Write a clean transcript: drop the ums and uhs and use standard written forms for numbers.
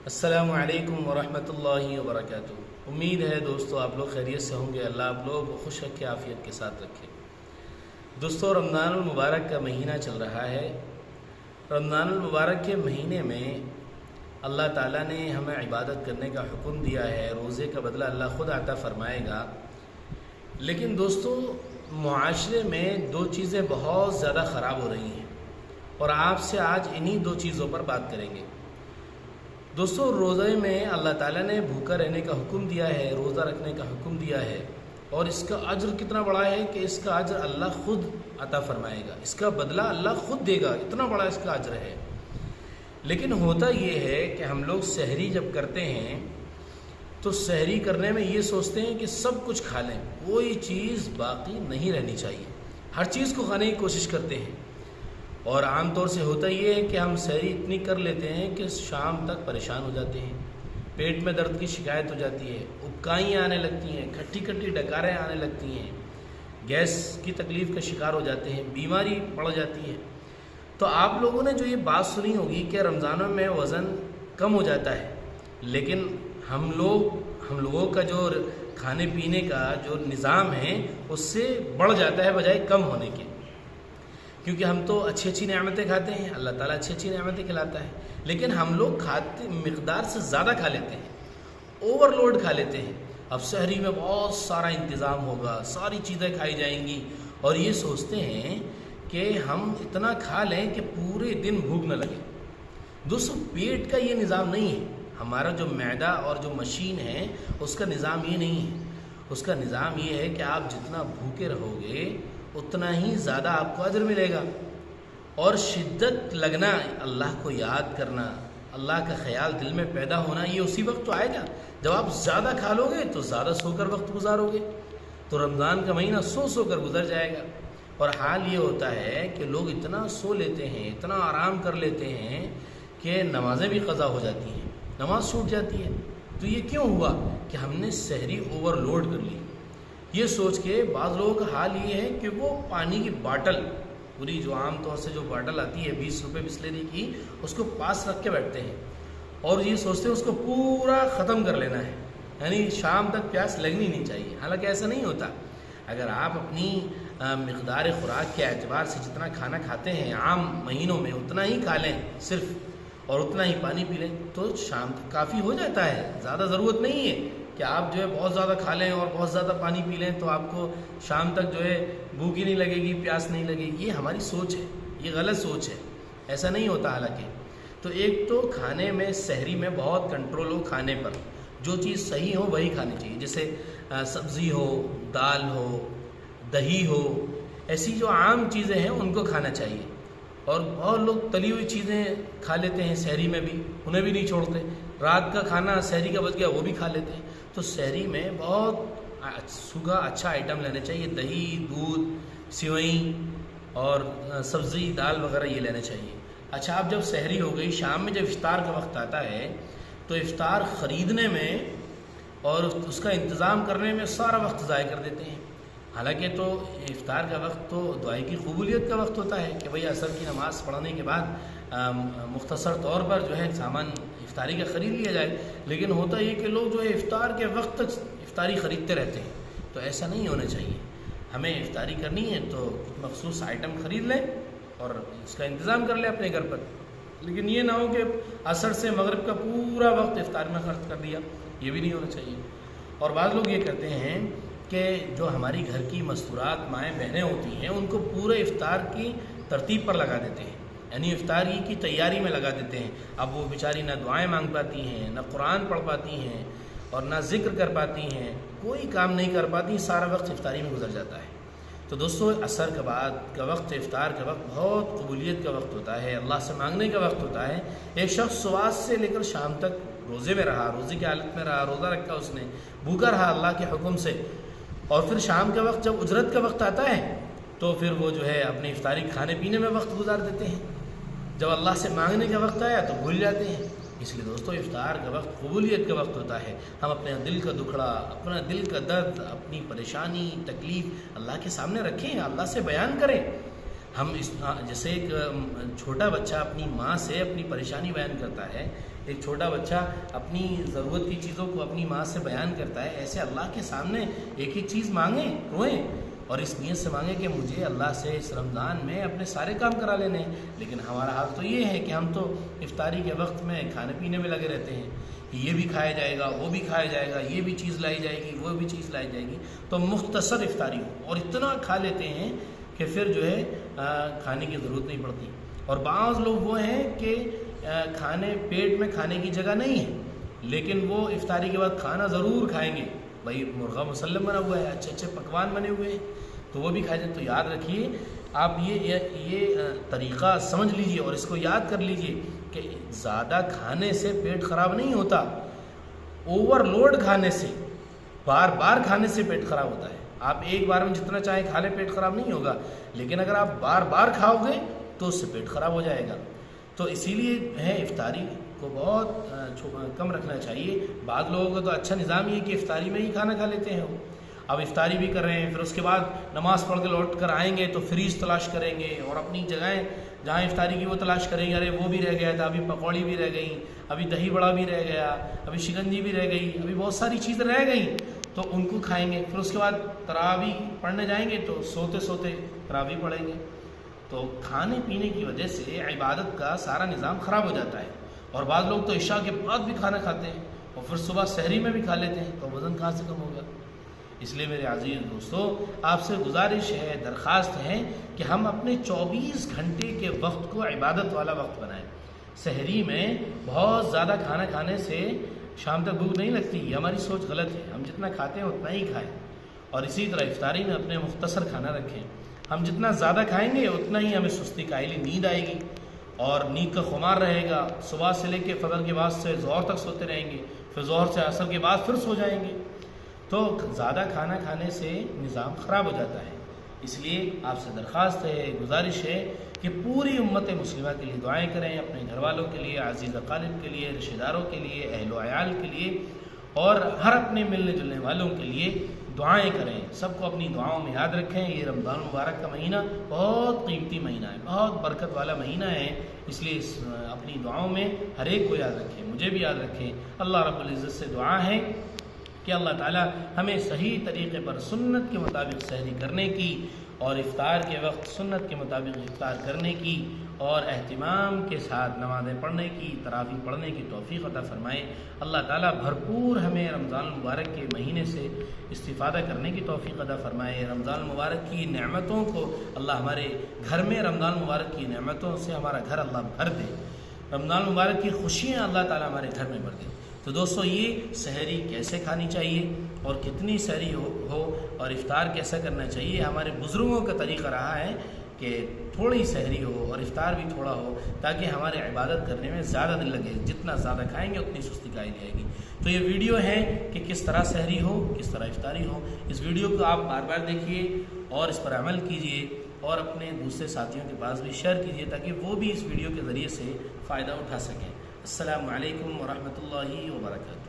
السلام علیکم ورحمۃ اللہ وبرکاتہ۔ امید ہے دوستو آپ لوگ خیریت سے ہوں گے۔ اللہ آپ لوگ کو خوش رکھے، عافیت کے ساتھ رکھے۔ دوستو رمضان المبارک کا مہینہ چل رہا ہے۔ رمضان المبارک کے مہینے میں اللہ تعالیٰ نے ہمیں عبادت کرنے کا حکم دیا ہے، روزے کا بدلہ اللہ خود عطا فرمائے گا۔ لیکن دوستو معاشرے میں دو چیزیں بہت زیادہ خراب ہو رہی ہیں اور آپ سے آج انہی دو چیزوں پر بات کریں گے۔ دوستو روزے میں اللہ تعالیٰ نے بھوکا رہنے کا حکم دیا ہے، روزہ رکھنے کا حکم دیا ہے، اور اس کا اجر کتنا بڑا ہے کہ اس کا اجر اللہ خود عطا فرمائے گا، اس کا بدلہ اللہ خود دے گا، اتنا بڑا اس کا اجر ہے۔ لیکن ہوتا یہ ہے کہ ہم لوگ سحری جب کرتے ہیں تو سحری کرنے میں یہ سوچتے ہیں کہ سب کچھ کھا لیں، کوئی چیز باقی نہیں رہنی چاہیے، ہر چیز کو کھانے کی کوشش کرتے ہیں۔ اور عام طور سے ہوتا یہ ہے کہ ہم سحری اتنی کر لیتے ہیں کہ شام تک پریشان ہو جاتے ہیں، پیٹ میں درد کی شکایت ہو جاتی ہے، ابکائیاں آنے لگتی ہیں، کھٹی کھٹی ڈکاریں آنے لگتی ہیں، گیس کی تکلیف کا شکار ہو جاتے ہیں، بیماری بڑھ جاتی ہے۔ تو آپ لوگوں نے جو یہ بات سنی ہوگی کہ رمضانوں میں وزن کم ہو جاتا ہے، لیکن ہم لوگوں کا جو کھانے پینے کا جو نظام ہے اس سے بڑھ جاتا ہے بجائے کم ہونے کے، کیونکہ ہم تو اچھی نعمتیں کھاتے ہیں، اللہ تعالیٰ اچھی نعمتیں کھلاتا ہے، لیکن ہم لوگ کھاتے مقدار سے زیادہ کھا لیتے ہیں، اوور لوڈ کھا لیتے ہیں۔ اب سحری میں بہت سارا انتظام ہوگا، ساری چیزیں کھائی جائیں گی، اور یہ سوچتے ہیں کہ ہم اتنا کھا لیں کہ پورے دن بھوک نہ لگے۔ دوستو پیٹ کا یہ نظام نہیں ہے، ہمارا جو معدہ اور جو مشین ہے اس کا نظام یہ نہیں ہے۔ اس کا نظام یہ ہے کہ آپ جتنا بھوکے رہو گے اتنا ہی زیادہ آپ کو اجر ملے گا، اور شدت لگنا، اللہ کو یاد کرنا، اللہ کا خیال دل میں پیدا ہونا، یہ اسی وقت تو آئے گا جب آپ زیادہ کھا لو گے تو زیادہ سو کر وقت گزارو گے، تو رمضان کا مہینہ سو کر گزر جائے گا۔ اور حال یہ ہوتا ہے کہ لوگ اتنا سو لیتے ہیں، اتنا آرام کر لیتے ہیں کہ نمازیں بھی قضا ہو جاتی ہیں، نماز چھوٹ جاتی ہے۔ تو یہ کیوں ہوا کہ ہم نے سحری اوور لوڈ کر لی؟ یہ سوچ کے بعض لوگوں کا حال یہ ہے کہ وہ پانی کی باٹل پوری، جو عام طور سے جو باٹل آتی ہے 20 روپے بسلری کی، اس کو پاس رکھ کے بیٹھتے ہیں اور یہ سوچتے ہیں اس کو پورا ختم کر لینا ہے، یعنی شام تک پیاس لگنی نہیں چاہیے۔ حالانکہ ایسا نہیں ہوتا۔ اگر آپ اپنی مقدار خوراک کے اعتبار سے جتنا کھانا کھاتے ہیں عام مہینوں میں اتنا ہی کھا لیں صرف، اور اتنا ہی پانی پی لیں تو شام تک کافی ہو جاتا ہے۔ زیادہ ضرورت نہیں ہے کہ آپ جو ہے بہت زیادہ کھا لیں اور بہت زیادہ پانی پی لیں تو آپ کو شام تک جو ہے بھوک ہی نہیں لگے گی، پیاس نہیں لگے گی۔ یہ ہماری سوچ ہے، یہ غلط سوچ ہے، ایسا نہیں ہوتا حالانکہ۔ تو ایک تو کھانے میں سحری میں بہت کنٹرول ہو، کھانے پر جو چیز صحیح ہو وہی کھانی چاہیے، جیسے سبزی ہو، دال ہو، دہی ہو، ایسی جو عام چیزیں ہیں ان کو کھانا چاہیے۔ اور بہت لوگ تلی ہوئی چیزیں کھا لیتے ہیں سحری میں بھی، انہیں بھی نہیں چھوڑتے، رات کا کھانا سحری کا بچ گیا وہ بھی کھا لیتے ہیں۔ تو سحری میں بہت سوکھا اچھا آئٹم لینے چاہیے، دہی، دودھ، سیوئیں اور سبزی، دال وغیرہ یہ لینے چاہیے۔ اچھا، اب جب سحری ہو گئی، شام میں جب افطار کا وقت آتا ہے تو افطار خریدنے میں اور اس کا انتظام کرنے میں سارا وقت ضائع کر دیتے ہیں۔ حالانکہ تو افطار کا وقت تو دعائیں کی قبولیت کا وقت ہوتا ہے کہ بھئی عصر کی نماز پڑھنے کے بعد مختصر طور پر جو ہے سامان افطاری کا خرید لیا جائے، لیکن ہوتا یہ کہ لوگ جو ہے افطار کے وقت تک افطاری خریدتے رہتے ہیں۔ تو ایسا نہیں ہونا چاہیے، ہمیں افطاری کرنی ہے تو کچھ مخصوص آئٹم خرید لیں اور اس کا انتظام کر لیں اپنے گھر پر، لیکن یہ نہ ہو کہ عصر سے مغرب کا پورا وقت افطار میں خرچ کر دیا، یہ بھی نہیں ہونا چاہیے۔ اور بعض لوگ یہ کرتے ہیں کہ جو ہماری گھر کی مستورات مائیں بہنیں ہوتی ہیں ان کو پورے افطار کی ترتیب پر لگا دیتے ہیں، یعنی افطاری کی تیاری میں لگا دیتے ہیں۔ اب وہ بیچاری نہ دعائیں مانگ پاتی ہیں، نہ قرآن پڑھ پاتی ہیں، اور نہ ذکر کر پاتی ہیں، کوئی کام نہیں کر پاتی، سارا وقت افطاری میں گزر جاتا ہے۔ تو دوستو عصر کے بعد کا وقت، افطار کا وقت بہت قبولیت کا وقت ہوتا ہے، اللہ سے مانگنے کا وقت ہوتا ہے۔ ایک شخص صبح سے لے کر شام تک روزے میں رہا، روزے کی حالت میں رہا، روزہ رکھا، اس نے بھوکا رہا اللہ کے حکم سے، اور پھر شام کے وقت جب اجرت کا وقت آتا ہے تو پھر وہ جو ہے اپنی افطاری کھانے پینے میں وقت گزار دیتے ہیں، جب اللہ سے مانگنے کا وقت آیا تو بھول جاتے ہیں۔ اس لیے دوستو افطار کا وقت قبولیت کا وقت ہوتا ہے، ہم اپنے دل کا دکھڑا، اپنا دل کا درد، اپنی پریشانی، تکلیف اللہ کے سامنے رکھیں، اللہ سے بیان کریں۔ ہم جیسے ایک چھوٹا بچہ اپنی ماں سے اپنی پریشانی بیان کرتا ہے، ایک چھوٹا بچہ اپنی ضرورت کی چیزوں کو اپنی ماں سے بیان کرتا ہے، ایسے اللہ کے سامنے ایک ایک چیز مانگیں، روئیں، اور اس نیت سے مانگیں کہ مجھے اللہ سے اس رمضان میں اپنے سارے کام کرا لینے ہیں۔ لیکن ہمارا حال تو یہ ہے کہ ہم تو افطاری کے وقت میں کھانے پینے میں لگے رہتے ہیں، یہ بھی کھایا جائے گا، وہ بھی کھایا جائے گا، یہ بھی چیز لائی جائے گی، وہ بھی چیز لائی جائے گی، تو مختصر افطاری ہو اور اتنا کھا لیتے ہیں کہ پھر جو ہے کھانے کی ضرورت نہیں پڑتی۔ اور بعض لوگ وہ ہیں کہ پیٹ میں کھانے کی جگہ نہیں ہے، لیکن وہ افطاری کے بعد کھانا ضرور کھائیں گے، بھائی مرغہ مسلم بنا ہوا ہے، اچھے اچھے پکوان بنے ہوئے ہیں، تو وہ بھی کھائے جائیں۔ تو یاد رکھیے آپ یہ طریقہ سمجھ لیجئے اور اس کو یاد کر لیجئے کہ زیادہ کھانے سے پیٹ خراب نہیں ہوتا، اوور لوڈ کھانے سے، بار بار کھانے سے پیٹ خراب ہوتا ہے۔ آپ ایک بار میں جتنا چاہیں کھا لیں پیٹ خراب نہیں ہوگا، لیکن اگر آپ بار بار کھاؤ گے تو اس سے پیٹ خراب ہو جائے گا۔ تو اسی لیے ہے افطاری کو بہت کم رکھنا چاہیے۔ بعض لوگوں کا تو اچھا نظام یہ ہے کہ افطاری میں ہی کھانا کھا لیتے ہیں، اب افطاری بھی کر رہے ہیں، پھر اس کے بعد نماز پڑھ کے لوٹ کر آئیں گے تو فریج تلاش کریں گے اور اپنی جگہیں جہاں افطاری کی وہ تلاش کریں گے، ارے وہ بھی رہ گیا تھا، ابھی پکوڑی بھی رہ گئی، ابھی دہی بڑا بھی رہ گیا، ابھی شکنجی بھی رہ گئی، ابھی بہت ساری چیزیں رہ گئیں، تو ان کو کھائیں گے۔ پھر اس کے بعد تراویح پڑھنے جائیں گے تو سوتے سوتے تراویح پڑھیں گے۔ تو کھانے پینے کی وجہ سے عبادت کا سارا نظام خراب ہو جاتا ہے، اور بعض لوگ تو عشاء کے بعد بھی کھانا کھاتے ہیں اور پھر صبح سحری میں بھی کھا لیتے ہیں، تو وزن کہاں سے کم ہوگا؟ اس لیے میرے عزیز دوستو، آپ سے گزارش ہے، درخواست ہے کہ ہم اپنے 24 گھنٹے کے وقت کو عبادت والا وقت بنائیں۔ سحری میں بہت زیادہ کھانا کھانے سے شام تک بھوک نہیں لگتی، یہ ہماری سوچ غلط ہے۔ ہم جتنا کھاتے ہیں اتنا ہی کھائیں، اور اسی طرح افطاری میں اپنے مختصر کھانا رکھیں۔ ہم جتنا زیادہ کھائیں گے اتنا ہی ہمیں سستی کائلی نیند آئے گی اور نیند کا خمار رہے گا، صبح سے لے کے فجر کے بعد سے ظہر تک سوتے رہیں گے، پھر ظہر سے عصر کے بعد پھر سو جائیں گے، تو زیادہ کھانا کھانے سے نظام خراب ہو جاتا ہے۔ اس لیے آپ سے درخواست ہے، گزارش ہے کہ پوری امت مسلمہ کے لیے دعائیں کریں، اپنے گھر والوں کے لیے، عزیز اقارب کے لیے، رشتہ داروں کے لیے، اہل و عیال کے لیے، اور ہر اپنے ملنے جلنے والوں کے لیے دعائیں کریں۔ سب کو اپنی دعاؤں میں یاد رکھیں۔ یہ رمضان المبارک کا مہینہ بہت قیمتی مہینہ ہے، بہت برکت والا مہینہ ہے، اس لیے اپنی دعاؤں میں ہر ایک کو یاد رکھیں، مجھے بھی یاد رکھیں۔ اللہ رب العزت سے دعا ہے کہ اللہ تعالی ہمیں صحیح طریقے پر سنت کے مطابق سحری کرنے کی، اور افطار کے وقت سنت کے مطابق افطار کرنے کی، اور اہتمام کے ساتھ نمازیں پڑھنے کی، تراویح پڑھنے کی توفیق عطا فرمائے۔ اللہ تعالیٰ بھرپور ہمیں رمضان المبارک کے مہینے سے استفادہ کرنے کی توفیق عطا فرمائے۔ رمضان المبارک کی نعمتوں کو اللہ ہمارے گھر میں، رمضان المبارک کی نعمتوں سے ہمارا گھر اللہ بھر دے، رمضان المبارک کی خوشیاں اللہ تعالیٰ ہمارے گھر میں بھر دے۔ تو دوستو، یہ سحری کیسے کھانی چاہیے اور کتنی سحری ہو اور افطار کیسا کرنا چاہیے، ہمارے بزرگوں کا طریقہ رہا ہے کہ تھوڑی سحری ہو اور افطار بھی تھوڑا ہو، تاکہ ہمارے عبادت کرنے میں زیادہ دل لگے۔ جتنا زیادہ کھائیں گے اتنی سستی کائی جائے گی۔ تو یہ ویڈیو ہے کہ کس طرح سحری ہو، کس طرح افطاری ہو۔ اس ویڈیو کو آپ بار بار دیکھیے اور اس پر عمل کیجیے، اور اپنے دوسرے ساتھیوں کے پاس بھی شیئر کیجیے تاکہ وہ بھی اس ویڈیو کے ذریعے سے فائدہ اٹھا سکیں۔ السلام علیکم ورحمۃ اللہ وبرکاتہ۔